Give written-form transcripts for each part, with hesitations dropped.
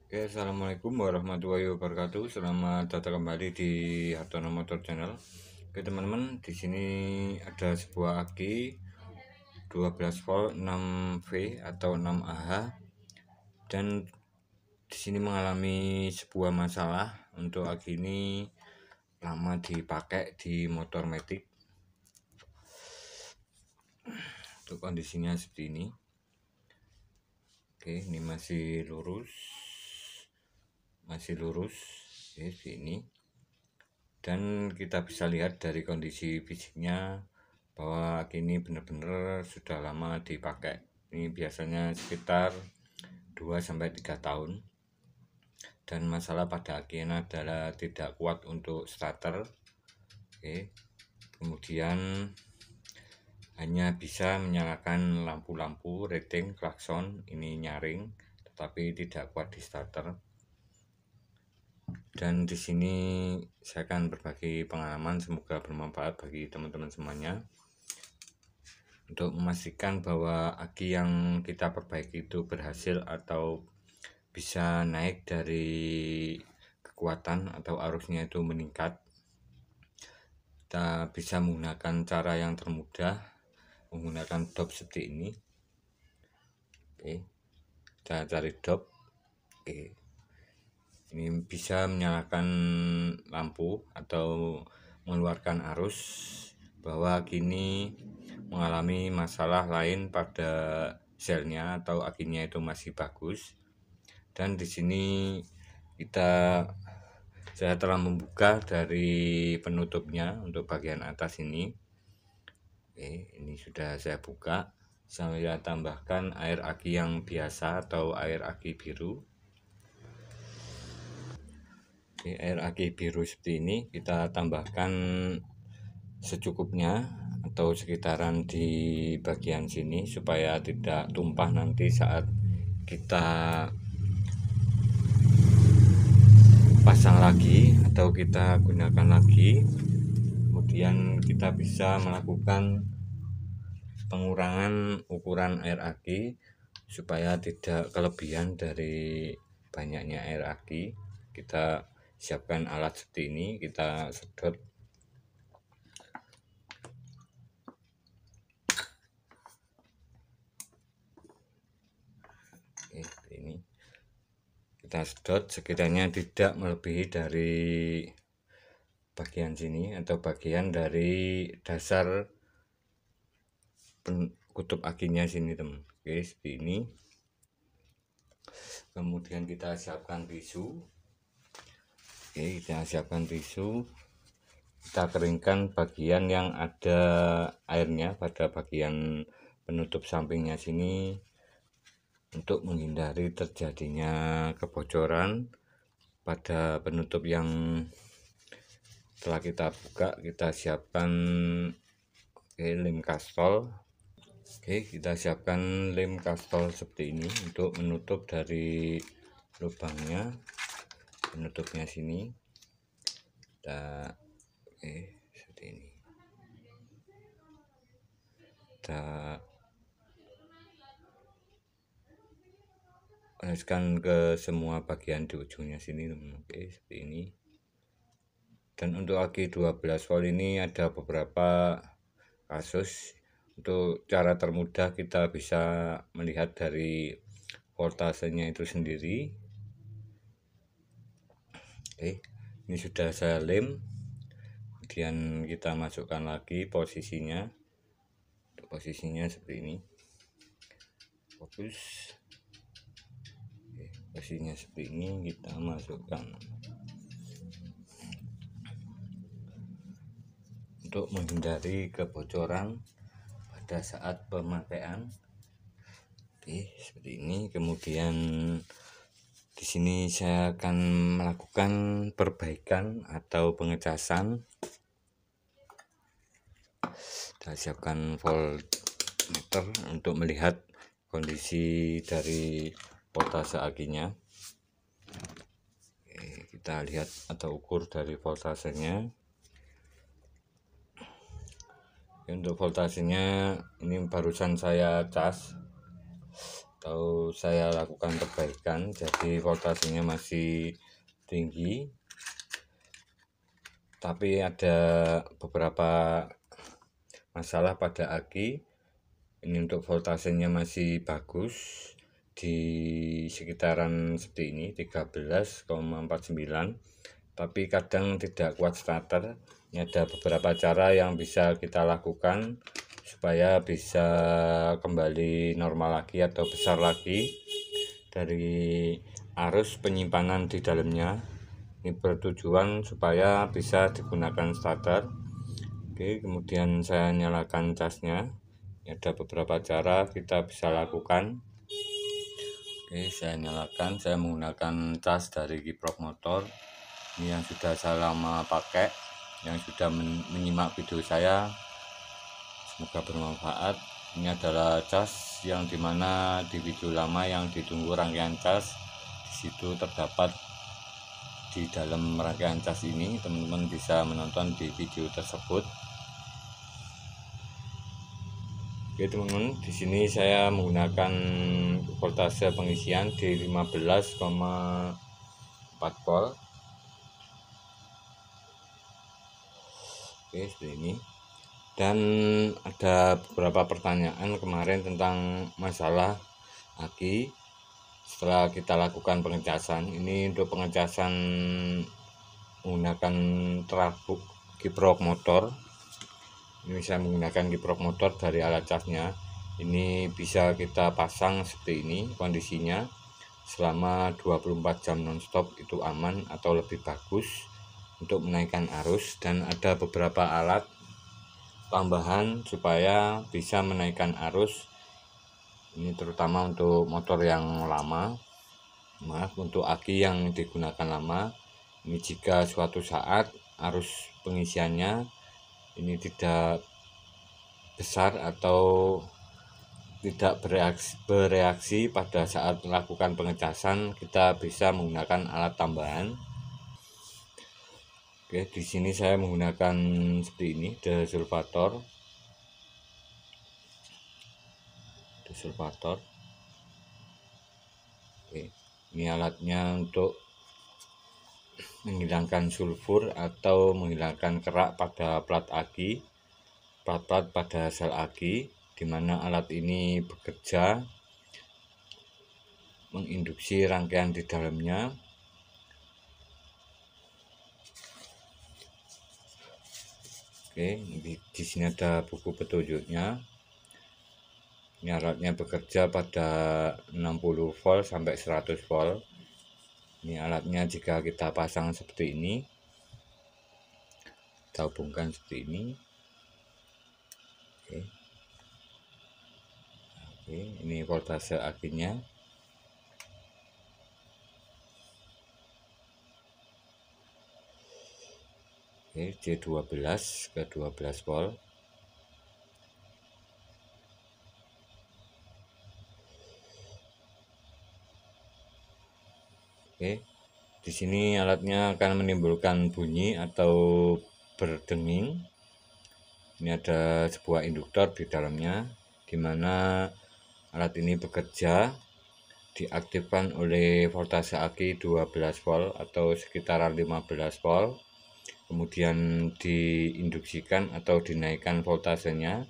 Oke, assalamualaikum warahmatullahi wabarakatuh. Selamat datang kembali di Hartono Motor Channel. Oke teman-teman, di sini ada sebuah aki 12 volt 6V atau 6Ah, dan di sini mengalami sebuah masalah. Untuk aki ini lama dipakai di motor matic. Untuk kondisinya seperti ini. Oke, ini masih lurus. Oke, ini. Dan kita bisa lihat dari kondisi fisiknya bahwa kini benar-benar sudah lama dipakai. Ini biasanya sekitar 2-3 tahun. Dan masalah pada aki ini adalah tidak kuat untuk starter. Oke. Kemudian hanya bisa menyalakan lampu-lampu rating klakson, ini nyaring, tetapi tidak kuat di starter. Dan di sini saya akan berbagi pengalaman, semoga bermanfaat bagi teman-teman semuanya, untuk memastikan bahwa aki yang kita perbaiki itu berhasil atau bisa naik dari kekuatan atau arusnya itu meningkat. Kita bisa menggunakan cara yang termudah, menggunakan dop seperti ini. Oke, kita cari dop. Oke, ini bisa menyalakan lampu atau mengeluarkan arus, bahwa kini mengalami masalah lain pada selnya atau akinya itu masih bagus. Dan di sini saya telah membuka dari penutupnya untuk bagian atas ini. Oke, ini sudah saya buka. Saya tambahkan air aki yang biasa atau air aki biru. Oke, air aki biru seperti ini kita tambahkan secukupnya atau sekitaran di bagian sini, supaya tidak tumpah nanti saat kita pasang lagi atau kita gunakan lagi. Kemudian kita bisa melakukan pengurangan ukuran air aki supaya tidak kelebihan dari banyaknya air aki. Kita siapkan alat seperti ini, kita sedot. Ini kita sedot sekiranya tidak melebihi dari bagian sini atau bagian dari dasar kutub akinya sini, teman. Oke, seperti ini. Kemudian kita siapkan tisu. Oke, kita siapkan tisu. Kita keringkan bagian yang ada airnya pada bagian penutup sampingnya sini, untuk menghindari terjadinya kebocoran pada penutup yang telah kita buka. Kita siapkan lem kastol. Oke, kita siapkan lem kastol seperti ini untuk menutup dari lubangnya, penutupnya sini. Seperti ini. Kita oleskan ke semua bagian di ujungnya sini, teman. Oke, seperti ini. Dan untuk aki 12 volt ini ada beberapa kasus. Untuk cara termudah kita bisa melihat dari voltasenya itu sendiri. Oke, ini sudah saya lem. Kemudian kita masukkan lagi posisinya. Posisinya seperti ini. Fokus. Oke, posisinya seperti ini, kita masukkan untuk menghindari kebocoran pada saat pemakaian. Oke, seperti ini. Kemudian di sini saya akan melakukan perbaikan atau pengecasan. Kita siapkan voltmeter untuk melihat kondisi dari voltase akinya. Oke, kita lihat atau ukur dari voltasenya. Untuk voltasenya ini barusan saya cas. atau saya lakukan perbaikan, jadi voltasenya masih tinggi, tapi ada beberapa masalah pada aki. Ini untuk voltasenya masih bagus di sekitaran seperti ini 13,49, tapi kadang tidak kuat starter. Ini ada beberapa cara yang bisa kita lakukan supaya bisa kembali normal lagi atau besar lagi dari arus penyimpanan di dalamnya. Ini bertujuan supaya bisa digunakan starter. Oke, kemudian saya nyalakan casnya. Ada beberapa cara kita bisa lakukan. Oke, saya nyalakan. Saya menggunakan cas dari kiprok motor ini yang sudah saya lama pakai. Yang sudah menyimak video saya, semoga bermanfaat. Ini adalah cas yang dimana di video lama yang ditunggu rangkaian cas, disitu terdapat di dalam rangkaian cas ini. Teman-teman bisa menonton di video tersebut. Oke teman-teman, di sini saya menggunakan voltase pengisian di 15,4 volt. Oke, seperti ini. Dan ada beberapa pertanyaan kemarin tentang masalah aki setelah kita lakukan pengecasan. Ini untuk pengecasan menggunakan terabuk kiprok motor. Ini saya menggunakan kiprok motor dari alat casnya. Ini bisa kita pasang seperti ini kondisinya selama 24 jam nonstop, itu aman atau lebih bagus untuk menaikkan arus. Dan ada beberapa alat tambahan supaya bisa menaikkan arus. Ini terutama untuk motor yang lama, untuk aki yang digunakan lama. Ini jika suatu saat arus pengisiannya ini tidak besar atau tidak bereaksi pada saat melakukan pengecasan, kita bisa menggunakan alat tambahan. Oke, di sini saya menggunakan seperti ini, desulfator. Oke, ini alatnya untuk menghilangkan sulfur atau menghilangkan kerak pada plat aki, plat-plat pada sel aki, di mana alat ini bekerja menginduksi rangkaian di dalamnya. Oke, di sini ada buku petunjuknya. Ini alatnya bekerja pada 60 volt sampai 100 volt. Ini alatnya jika kita pasang seperti ini, kita hubungkan seperti ini. Oke, ini voltase akinya. Oke, J12 ke 12 volt. Oke, di sini alatnya akan menimbulkan bunyi atau berdenging. Ini ada sebuah induktor di dalamnya, di mana alat ini bekerja diaktifkan oleh voltase aki 12 volt atau sekitaran 15 volt. Kemudian diinduksikan atau dinaikkan voltasenya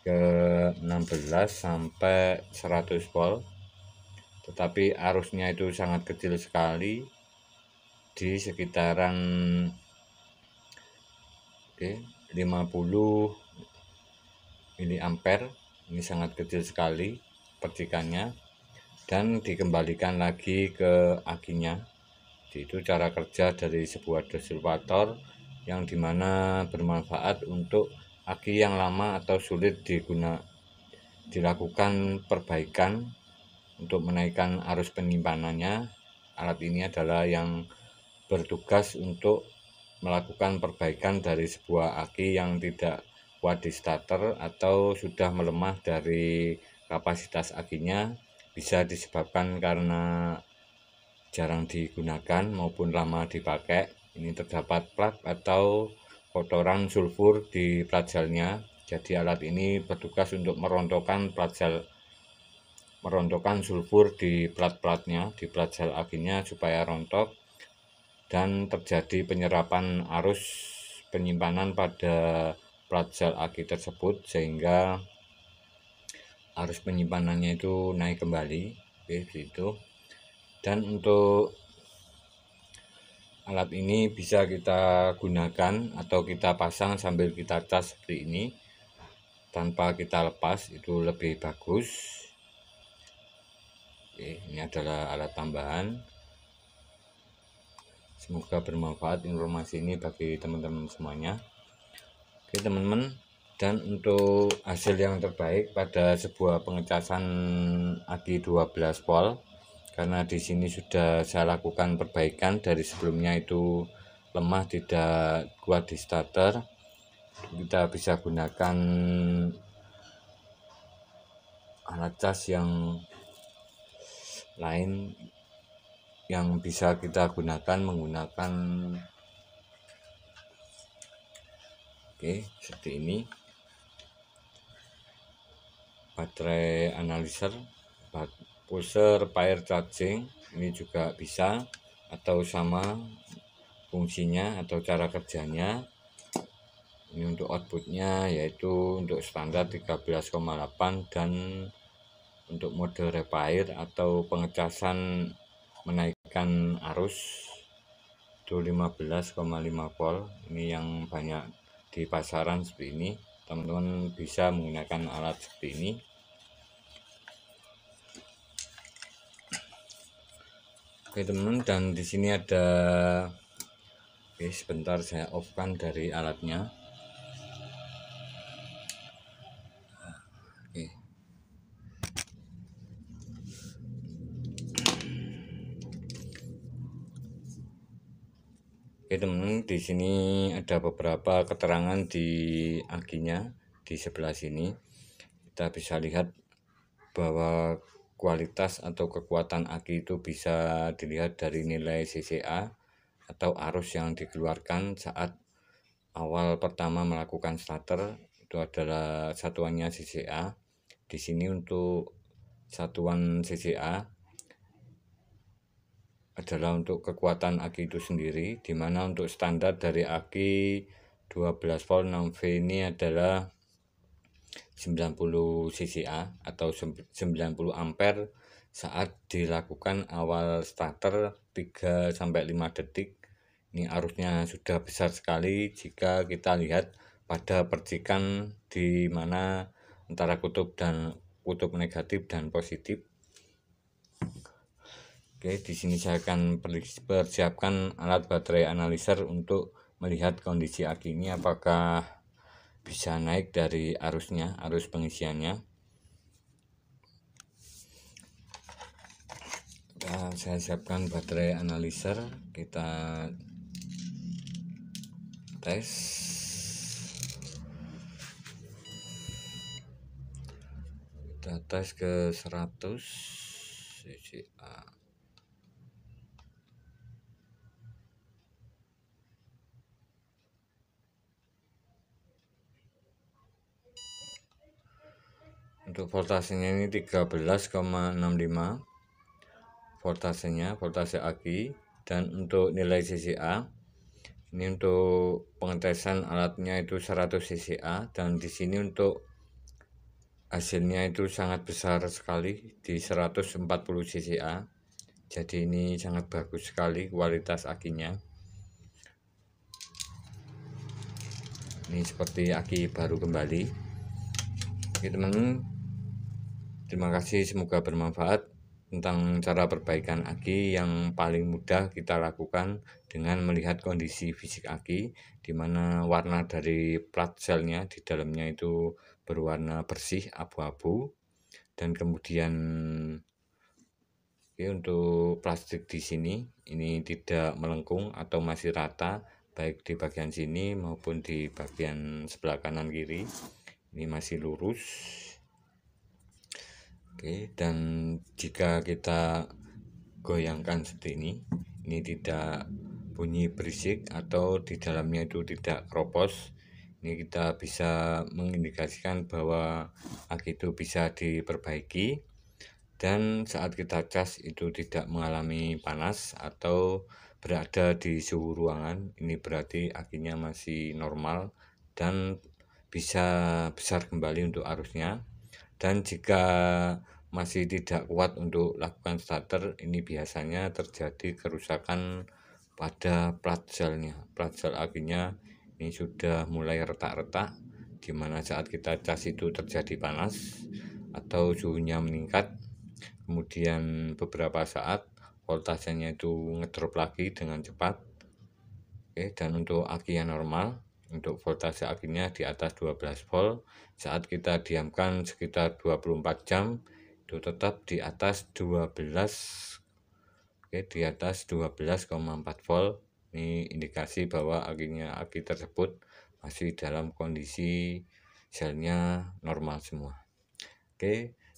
ke 16 sampai 100 volt. Tetapi arusnya itu sangat kecil sekali, di sekitaran 50 mA. Ini sangat kecil sekali percikannya, dan dikembalikan lagi ke akinya. Itu cara kerja dari sebuah desulfator yang dimana bermanfaat untuk aki yang lama atau sulit dilakukan perbaikan. Untuk menaikkan arus penyimpanannya, alat ini adalah yang bertugas untuk melakukan perbaikan dari sebuah aki yang tidak kuat di starter atau sudah melemah dari kapasitas akinya. Bisa disebabkan karena jarang digunakan maupun lama dipakai. Ini terdapat plak atau kotoran sulfur di plat selnya. Jadi alat ini bertugas untuk merontokkan plat sel merontokkan sulfur di plat-platnya, di plat sel akinya supaya rontok dan terjadi penyerapan arus penyimpanan pada plat sel aki tersebut sehingga arus penyimpanannya itu naik kembali. Oke, begitu. Dan untuk alat ini bisa kita gunakan atau kita pasang sambil kita cas seperti ini tanpa kita lepas, itu lebih bagus. Oke, ini adalah alat tambahan. Semoga bermanfaat informasi ini bagi teman-teman semuanya. Oke teman-teman, dan untuk hasil yang terbaik pada sebuah pengecasan aki 12 volt, karena di sini sudah saya lakukan perbaikan dari sebelumnya itu lemah, tidak kuat di starter, kita bisa gunakan alat cas yang lain yang bisa kita gunakan menggunakan seperti ini, baterai analyzer, pusher pair charging, ini juga bisa, atau sama fungsinya atau cara kerjanya. Ini untuk outputnya yaitu untuk standar 13,8 dan untuk mode repair atau pengecasan menaikkan arus itu 15,5 volt. Ini yang banyak di pasaran seperti ini. Teman-teman bisa menggunakan alat seperti ini. Oke teman-teman, dan di sini ada, sebentar saya off-kan dari alatnya. Oke teman-teman, di sini ada beberapa keterangan di akinya di sebelah sini. Kita bisa lihat bahwa kualitas atau kekuatan aki itu bisa dilihat dari nilai CCA atau arus yang dikeluarkan saat awal pertama melakukan starter, itu adalah satuannya CCA. Di sini untuk satuan CCA adalah untuk kekuatan aki itu sendiri, dimana untuk standar dari aki 12 volt 6V ini adalah 90 CCA atau 90 ampere saat dilakukan awal starter 3-5 detik. Ini arusnya sudah besar sekali jika kita lihat pada percikan di mana antara kutub negatif dan positif. Oke, di sini saya akan persiapkan alat baterai analyzer untuk melihat kondisi aki ini apakah bisa naik dari arusnya, arus pengisiannya. Saya siapkan baterai analyzer, kita tes. Kita tes ke 100 CCA. Untuk voltasenya ini 13,65 voltase aki, dan untuk nilai CCA ini untuk pengetesan alatnya itu 100 CCA, dan di sini untuk hasilnya itu sangat besar sekali di 140 CCA. Jadi ini sangat bagus sekali kualitas akinya. Ini seperti aki baru kembali. Oke teman-teman, terima kasih, semoga bermanfaat tentang cara perbaikan aki yang paling mudah kita lakukan dengan melihat kondisi fisik aki, di mana warna dari plat selnya di dalamnya itu berwarna bersih abu-abu, dan kemudian untuk plastik di sini ini tidak melengkung atau masih rata baik di bagian sini maupun di bagian sebelah kanan kiri, ini masih lurus. Oke, dan jika kita goyangkan seperti ini tidak bunyi berisik atau di dalamnya itu tidak keropos. Ini kita bisa mengindikasikan bahwa aki itu bisa diperbaiki. dan saat kita cas itu tidak mengalami panas atau berada di suhu ruangan, ini berarti akinya masih normal dan bisa besar kembali untuk arusnya. Dan jika masih tidak kuat untuk lakukan starter, ini biasanya terjadi kerusakan pada plat selnya. Plat sel akinya ini sudah mulai retak-retak, di mana saat kita cas itu terjadi panas atau suhunya meningkat, kemudian beberapa saat voltasenya itu ngedrop lagi dengan cepat. Dan untuk aki yang normal, untuk voltase akinya di atas 12 volt, saat kita diamkan sekitar 24 jam itu tetap di atas 12, di atas 12,4 volt. Ini indikasi bahwa aki tersebut masih dalam kondisi selnya normal semua.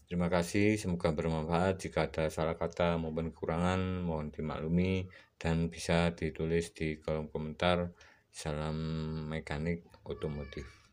Terima kasih, semoga bermanfaat. Jika ada salah kata maupun kekurangan mohon dimaklumi dan bisa ditulis di kolom komentar. Salam mekanik otomotif.